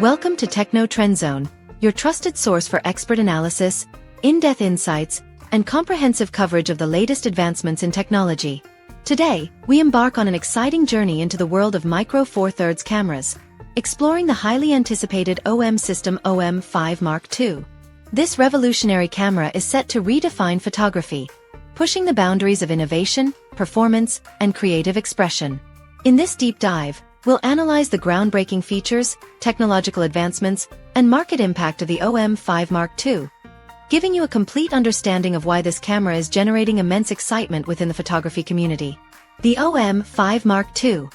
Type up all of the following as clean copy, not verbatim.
Welcome to Techno Trend Zone, your trusted source for expert analysis, in-depth insights, and comprehensive coverage of the latest advancements in technology. Today, we embark on an exciting journey into the world of Micro Four Thirds cameras, exploring the highly anticipated OM system OM-5 Mark II. This revolutionary camera is set to redefine photography, pushing the boundaries of innovation, performance, and creative expression. In this deep dive, we'll analyze the groundbreaking features, technological advancements, and market impact of the OM-5 Mark II, giving you a complete understanding of why this camera is generating immense excitement within the photography community. The OM-5 Mark II,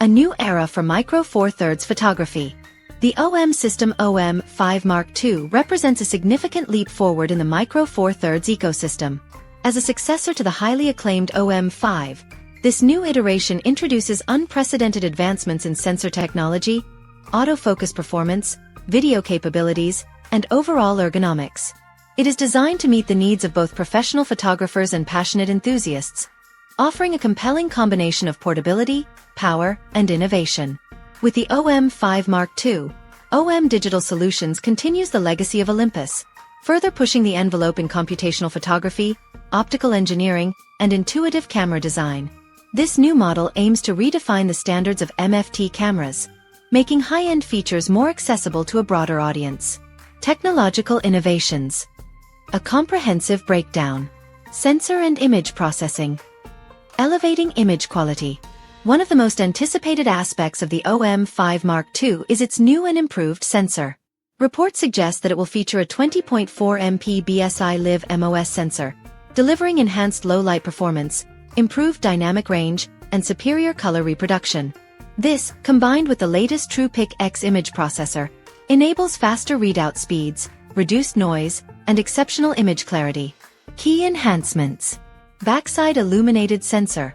a new era for Micro Four Thirds photography. The OM system OM-5 Mark II represents a significant leap forward in the Micro Four Thirds ecosystem. As a successor to the highly acclaimed OM-5, this new iteration introduces unprecedented advancements in sensor technology, autofocus performance, video capabilities, and overall ergonomics. It is designed to meet the needs of both professional photographers and passionate enthusiasts, offering a compelling combination of portability, power, and innovation. With the OM-5 Mark II, OM Digital Solutions continues the legacy of Olympus, further pushing the envelope in computational photography, optical engineering, and intuitive camera design. This new model aims to redefine the standards of MFT cameras, making high-end features more accessible to a broader audience. Technological innovations. A comprehensive breakdown. Sensor and image processing. Elevating image quality. One of the most anticipated aspects of the OM-5 Mark II is its new and improved sensor. Reports suggest that it will feature a 20.4 MP BSI Live MOS sensor, delivering enhanced low-light performance, improved dynamic range, and superior color reproduction. This, combined with the latest TruePic X image processor, enables faster readout speeds, reduced noise, and exceptional image clarity. Key enhancements. Backside illuminated sensor.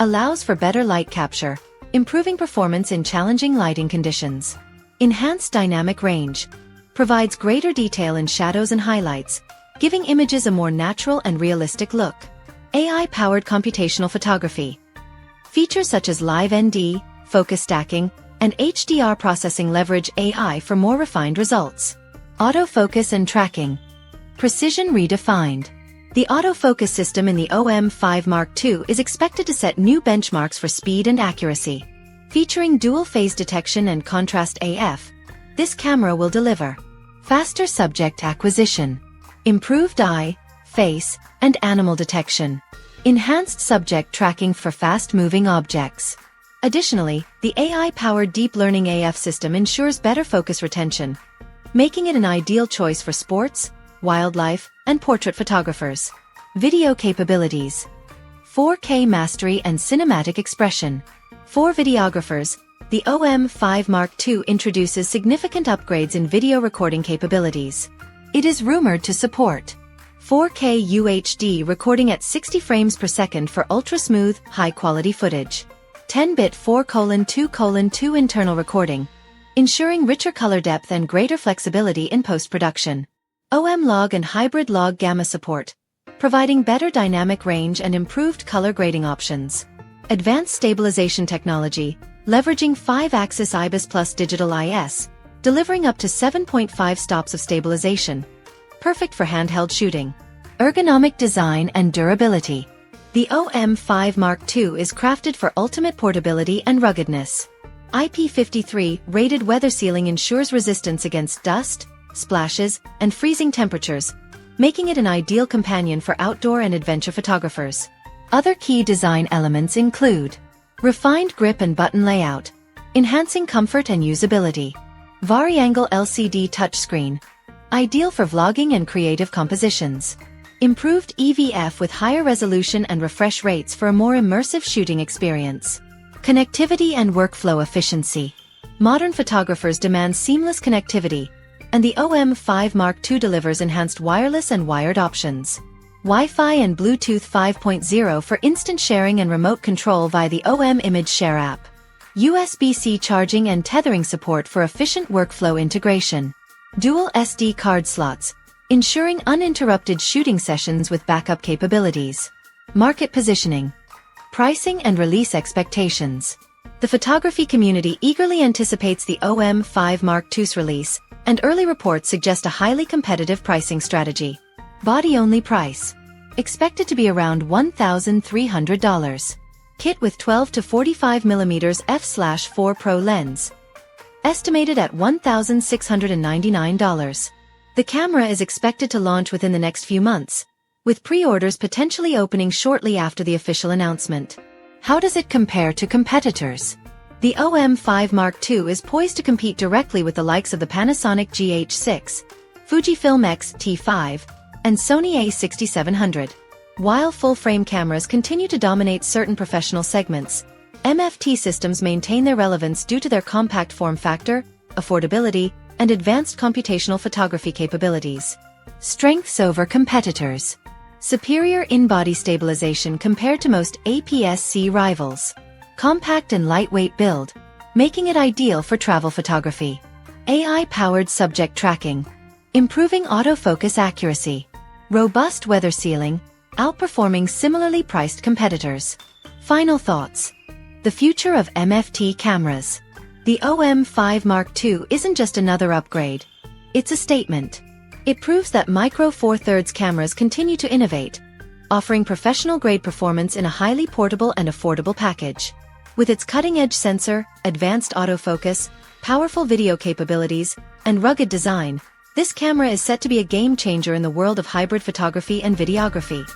Allows for better light capture, improving performance in challenging lighting conditions. Enhanced dynamic range. Provides greater detail in shadows and highlights, giving images a more natural and realistic look. AI-powered computational photography. Features such as Live ND, focus stacking, and HDR processing leverage AI for more refined results. Autofocus and tracking. Precision redefined. The autofocus system in the OM-5 Mark II is expected to set new benchmarks for speed and accuracy. Featuring dual phase detection and contrast AF, this camera will deliver faster subject acquisition, improved eye, face, and animal detection, enhanced subject tracking for fast-moving objects. Additionally, the AI-powered deep learning AF system ensures better focus retention, making it an ideal choice for sports, wildlife, and portrait photographers. Video capabilities. 4K mastery and cinematic expression. For videographers, the OM-5 Mark II introduces significant upgrades in video recording capabilities. It is rumored to support 4K UHD recording at 60 frames per second for ultra-smooth, high-quality footage. 10-bit 4:2:2 internal recording, ensuring richer color depth and greater flexibility in post-production. OM log and hybrid log gamma support, providing better dynamic range and improved color grading options. Advanced stabilization technology, leveraging 5-axis IBIS plus digital IS, delivering up to 7.5 stops of stabilization. Perfect for handheld shooting. Ergonomic design and durability. The OM-5 Mark II is crafted for ultimate portability and ruggedness. IP53 rated weather sealing ensures resistance against dust, splashes, and freezing temperatures, making it an ideal companion for outdoor and adventure photographers. Other key design elements include refined grip and button layout, enhancing comfort and usability. Vari-angle LCD touchscreen, ideal for vlogging and creative compositions. Improved EVF with higher resolution and refresh rates for a more immersive shooting experience. Connectivity and workflow efficiency. Modern photographers demand seamless connectivity, and the OM-5 Mark II delivers enhanced wireless and wired options. Wi-Fi and Bluetooth 5.0 for instant sharing and remote control via the OM Image Share app. USB-C charging and tethering support for efficient workflow integration. Dual SD card slots, ensuring uninterrupted shooting sessions with backup capabilities. Market positioning. Pricing and release expectations. The photography community eagerly anticipates the OM-5 Mark II's release, and early reports suggest a highly competitive pricing strategy. Body-only price. Expected to be around $1,300. Kit with 12 to 45mm f/4 Pro lens. Estimated at $1,699. The camera is expected to launch within the next few months, with pre-orders potentially opening shortly after the official announcement. How does it compare to competitors? The OM-5 Mark II is poised to compete directly with the likes of the Panasonic GH6, Fujifilm X-T5, and Sony a6700. While full-frame cameras continue to dominate certain professional segments, MFT systems maintain their relevance due to their compact form factor, affordability, and advanced computational photography capabilities. Strengths over competitors. Superior in-body stabilization compared to most APS-C rivals. Compact and lightweight build, making it ideal for travel photography. AI-powered subject tracking, improving autofocus accuracy. Robust weather sealing, outperforming similarly priced competitors. Final thoughts. The future of MFT cameras. The OM-5 Mark II isn't just another upgrade. It's a statement. It proves that Micro Four Thirds cameras continue to innovate, offering professional-grade performance in a highly portable and affordable package. With its cutting-edge sensor, advanced autofocus, powerful video capabilities, and rugged design, this camera is set to be a game-changer in the world of hybrid photography and videography.